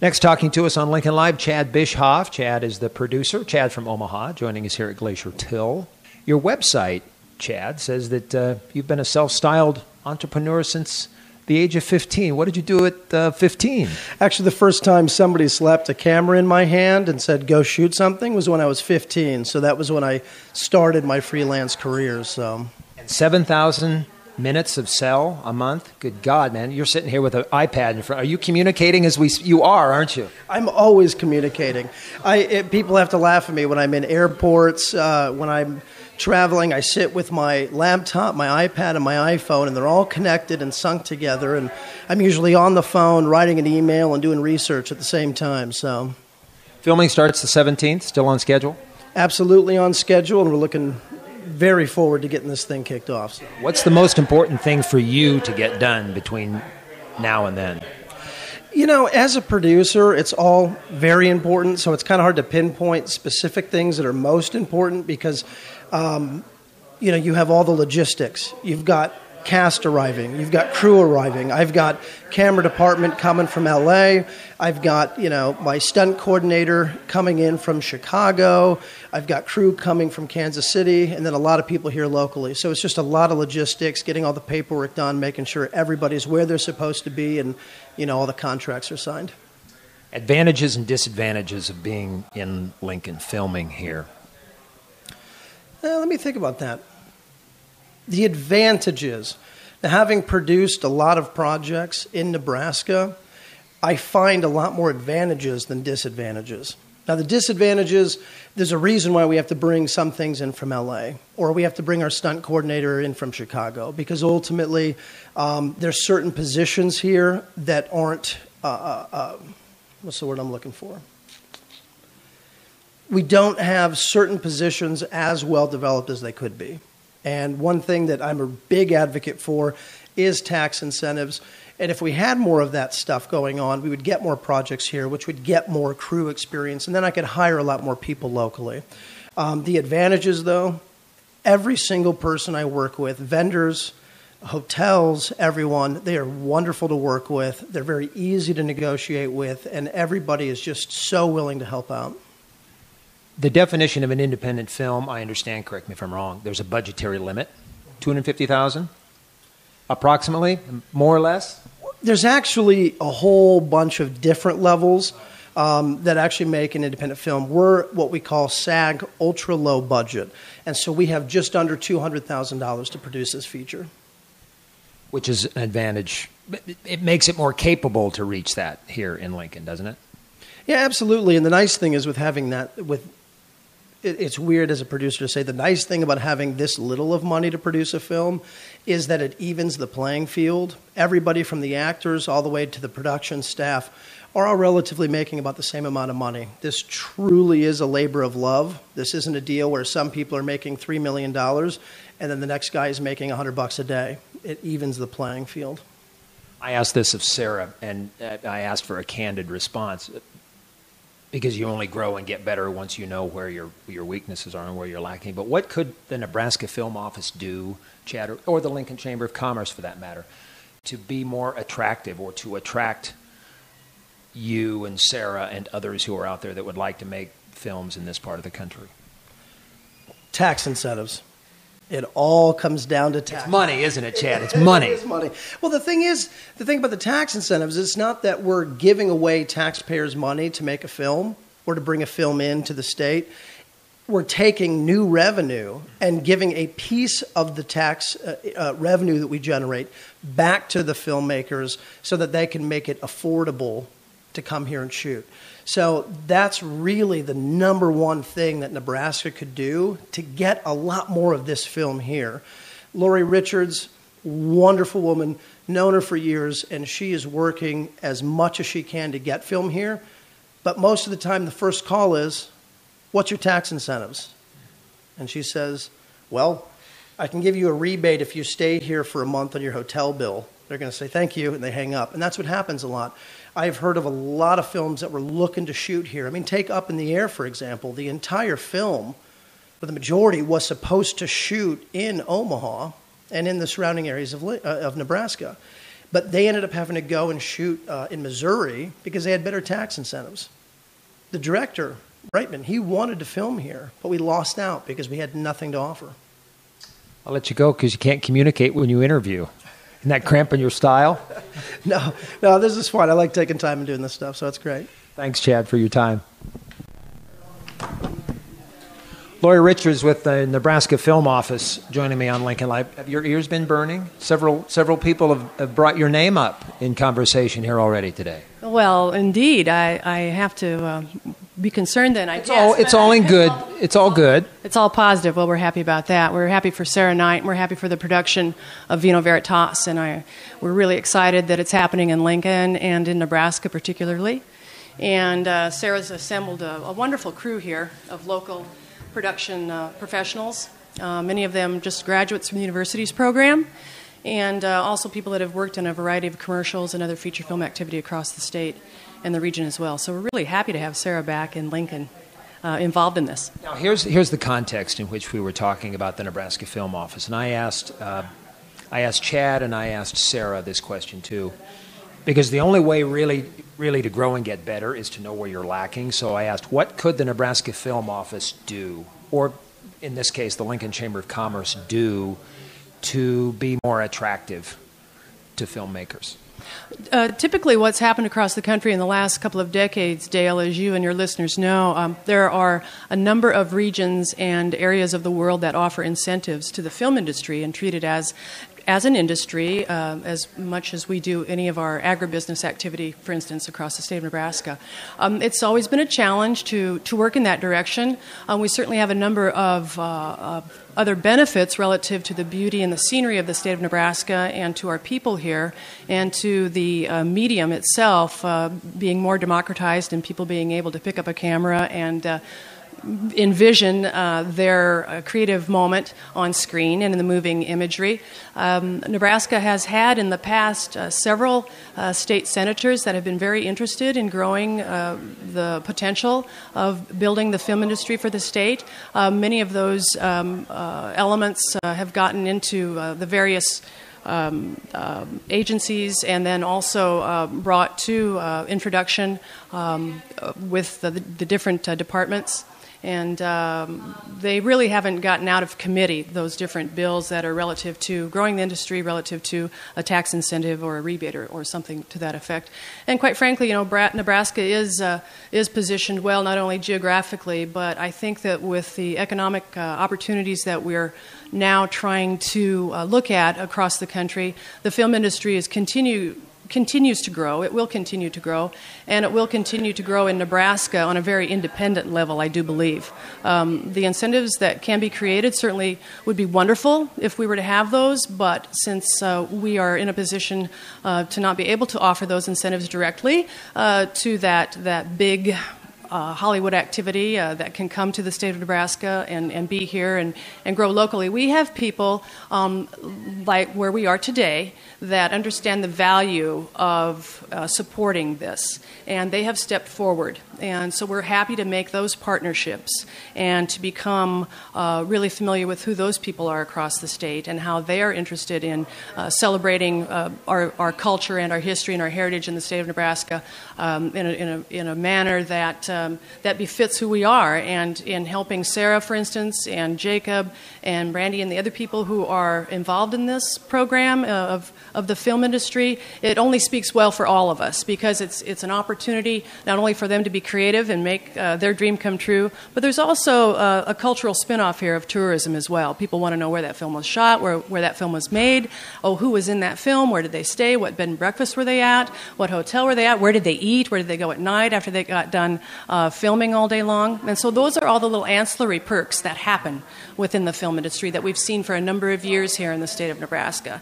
Next, talking to us on Lincoln Live, Chad Bishoff. Chad is the producer. Chad from Omaha, joining us here at Glacier Till. Your website, Chad, says that you've been a self-styled entrepreneur since the age of 15. What did you do at 15? Actually, the first time somebody slapped a camera in my hand and said, go shoot something, was when I was 15. So that was when I started my freelance career. So, And 7,000 minutes of cell a month? Good God, man. You're sitting here with an iPad in front. Are you communicating as you are, aren't you? I'm always communicating. People have to laugh at me when I'm in airports, when I'm traveling. I sit with my laptop, my iPad, and my iPhone, and they're all connected and sunk together. And I'm usually on the phone, writing an email, and doing research at the same time. So, filming starts the 17th, still on schedule? Absolutely on schedule, and we're looking very forward to getting this thing kicked off. So. What's the most important thing for you to get done between now and then? You know, as a producer, it's all very important, so it's kind of hard to pinpoint specific things that are most important because, you have all the logistics. You've got cast arriving. You've got crew arriving. I've got camera department coming from L.A. I've got, my stunt coordinator coming in from Chicago. I've got crew coming from Kansas City, and then a lot of people here locally. So it's just a lot of logistics, getting all the paperwork done, making sure everybody's where they're supposed to be, and, all the contracts are signed. Advantages and disadvantages of being in Lincoln filming here. Let me think about that. The advantages. Now, having produced a lot of projects in Nebraska, I find a lot more advantages than disadvantages. Now, the disadvantages, there's a reason why we have to bring some things in from LA, or we have to bring our stunt coordinator in from Chicago, because ultimately there's certain positions here that aren't, what's the word I'm looking for? We don't have certain positions as well developed as they could be. And one thing that I'm a big advocate for is tax incentives. And if we had more of that stuff going on, we would get more projects here, which would get more crew experience. And then I could hire a lot more people locally. The advantages, though, every single person I work with, vendors, hotels, everyone, they are wonderful to work with. They're very easy to negotiate with. And everybody is just so willing to help out. The definition of an independent film, I understand, correct me if I'm wrong, there's a budgetary limit, $250,000 approximately, more or less? There's actually a whole bunch of different levels that actually make an independent film. We're what we call SAG ultra low budget, and so we have just under $200,000 to produce this feature. Which is an advantage. It makes it more capable to reach that here in Lincoln, doesn't it? Yeah, absolutely. And the nice thing is with having that, it's weird as a producer to say the nice thing about having this little of money to produce a film is that it evens the playing field. Everybody from the actors all the way to the production staff are all relatively making about the same amount of money. This truly is a labor of love. This isn't a deal where some people are making $3 million and then the next guy is making $100 a day. It evens the playing field. I asked this of Sarah, and I asked for a candid response. Because you only grow and get better once you know where your weaknesses are and where you're lacking. But what could the Nebraska Film Office do, Chad, or the Lincoln Chamber of Commerce for that matter, to be more attractive or to attract you and Sarah and others who are out there that would like to make films in this part of the country? Tax incentives. It all comes down to tax. It's money, isn't it, Chad? It's money. It's money. Well, the thing about the tax incentives, it's not that we're giving away taxpayers' money to make a film or to bring a film into the state. We're taking new revenue and giving a piece of the tax revenue that we generate back to the filmmakers so that they can make it affordable to come here and shoot. So that's really the number one thing that Nebraska could do to get a lot more of this film here. Lori Richards, wonderful woman, known her for years, and she is working as much as she can to get film here. But most of the time, the first call is, what's your tax incentives? And she says, well, I can give you a rebate if you stay here for a month on your hotel bill. They're going to say, thank you, and they hang up. And that's what happens a lot. I've heard of a lot of films that were looking to shoot here. I mean, take Up in the Air, for example. The entire film, but the majority, was supposed to shoot in Omaha and in the surrounding areas of Nebraska. But they ended up having to go and shoot in Missouri because they had better tax incentives. The director, Reitman, he wanted to film here, but we lost out because we had nothing to offer. I'll let you go because you can't communicate when you interview. Isn't that cramping your style? No, this is fun. I like taking time and doing this stuff, so it's great. Thanks, Chad, for your time. Lori Richards with the Nebraska Film Office joining me on Lincoln Live. Have your ears been burning? Several people have brought your name up in conversation here already today. Well, indeed, I have to be concerned then. It's all in good. It's all good. It's all positive. Well, we're happy about that. We're happy for Sarah Knight, and we're happy for the production of Vino Veritas, and we're really excited that it's happening in Lincoln and in Nebraska particularly. And Sarah's assembled a wonderful crew here of local production professionals, many of them just graduates from the university's program, and also people that have worked in a variety of commercials and other feature film activity across the state and the region as well. So we're really happy to have Sarah back in Lincoln involved in this. Now, here's the context in which we were talking about the Nebraska Film Office, and I asked Chad and I asked Sarah this question too, because the only way really to grow and get better is to know where you're lacking. So I asked, what could the Nebraska Film Office do, or in this case, the Lincoln Chamber of Commerce do, to be more attractive to filmmakers? Typically what's happened across the country in the last couple of decades, Dale, as you and your listeners know, there are a number of regions and areas of the world that offer incentives to the film industry and treat it as an industry, as much as we do any of our agribusiness activity, for instance, across the state of Nebraska. It's always been a challenge to work in that direction. We certainly have a number of other benefits relative to the beauty and the scenery of the state of Nebraska and to our people here and to the medium itself being more democratized and people being able to pick up a camera and envision their creative moment on screen and in the moving imagery. Nebraska has had in the past several state senators that have been very interested in growing the potential of building the film industry for the state. Many of those elements have gotten into the various agencies and then also brought to introduction with the different departments. And they really haven't gotten out of committee, those different bills that are relative to growing the industry, relative to a tax incentive or a rebate or something to that effect. And quite frankly, you know, Nebraska is positioned well, not only geographically, but I think that with the economic opportunities that we're now trying to look at across the country, the film industry continues to grow. It will continue to grow, and it will continue to grow in Nebraska on a very independent level, I do believe. The incentives that can be created certainly would be wonderful if we were to have those, but since we are in a position to not be able to offer those incentives directly to that big Hollywood activity that can come to the state of Nebraska and be here and grow locally. We have people like where we are today that understand the value of supporting this, and they have stepped forward. And so we're happy to make those partnerships and to become really familiar with who those people are across the state and how they are interested in celebrating our culture and our history and our heritage in the state of Nebraska in a manner that befits who we are. And in helping Sarah, for instance, and Jacob and Brandy and the other people who are involved in this program of the film industry, it only speaks well for all of us because it's an opportunity not only for them to be creative and make their dream come true, but there's also a cultural spin-off here of tourism as well. People want to know where that film was shot, where that film was made, who was in that film, where did they stay, what bed and breakfast were they at, what hotel were they at, where did they eat, where did they go at night after they got done filming all day long. And so those are all the little ancillary perks that happen within the film industry that we've seen for a number of years here in the state of Nebraska.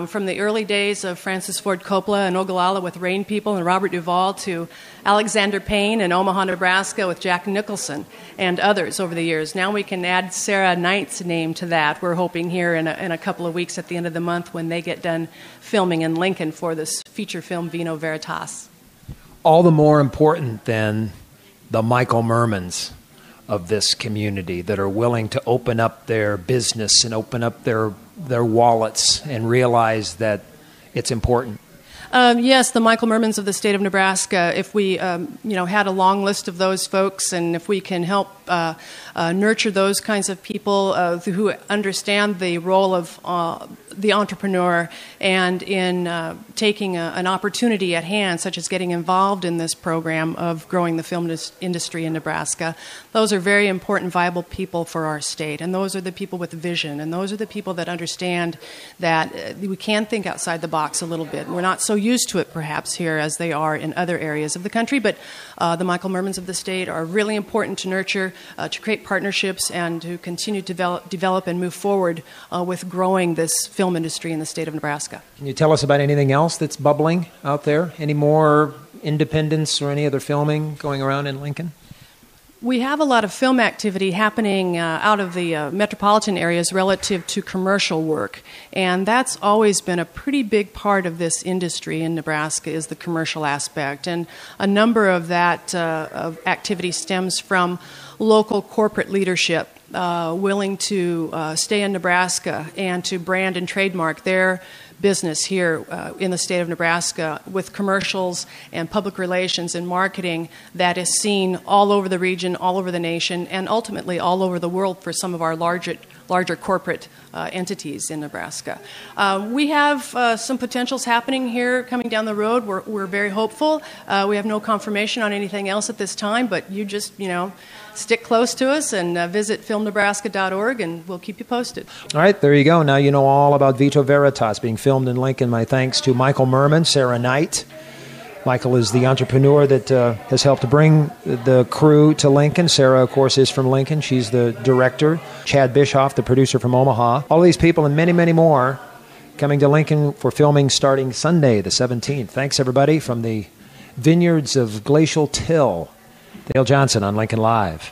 From the early days of Francis Ford Coppola and Ogallala with Rain People and Robert Duvall to Alexander Payne in Omaha, Nebraska with Jack Nicholson and others over the years. Now we can add Sarah Knight's name to that. We're hoping here in a couple of weeks at the end of the month when they get done filming in Lincoln for this feature film Vino Veritas. All the more important than the Michael Mermans of this community that are willing to open up their business and open up their wallets and realize that it's important. Yes, the Michael Mermans of the state of Nebraska. If we, had a long list of those folks, and if we can help nurture those kinds of people who understand the role of the entrepreneur and in taking an opportunity at hand, such as getting involved in this program of growing the film industry in Nebraska, those are very important, viable people for our state. And those are the people with vision, and those are the people that understand that we can think outside the box a little bit. We're not so used to it, perhaps, here as they are in other areas of the country, but the Michael Mermans of the state are really important to nurture, to create partnerships, and to continue to develop and move forward with growing this film industry in the state of Nebraska. Can you tell us about anything else that's bubbling out there? Any more independence or any other filming going around in Lincoln? We have a lot of film activity happening out of the metropolitan areas relative to commercial work, and that's always been a pretty big part of this industry in Nebraska, is the commercial aspect. And a number of that activity stems from local corporate leadership willing to stay in Nebraska and to brand and trademark their business here in the state of Nebraska with commercials and public relations and marketing that is seen all over the region, all over the nation, and ultimately all over the world for some of our larger corporate entities in Nebraska. We have some potentials happening here coming down the road. We're very hopeful. We have no confirmation on anything else at this time, but you just, stick close to us and visit filmnebraska.org, and we'll keep you posted. All right, there you go. Now you know all about Vino Veritas being filmed in Lincoln. My thanks to Michael Merman, Sarah Knight. Michael is the entrepreneur that has helped bring the crew to Lincoln. Sarah, of course, is from Lincoln. She's the director. Chad Bishoff, the producer from Omaha. All these people and many, many more coming to Lincoln for filming starting Sunday, the 17th. Thanks, everybody, from the vineyards of Glacial Till. Dale Johnson on Lincoln Live.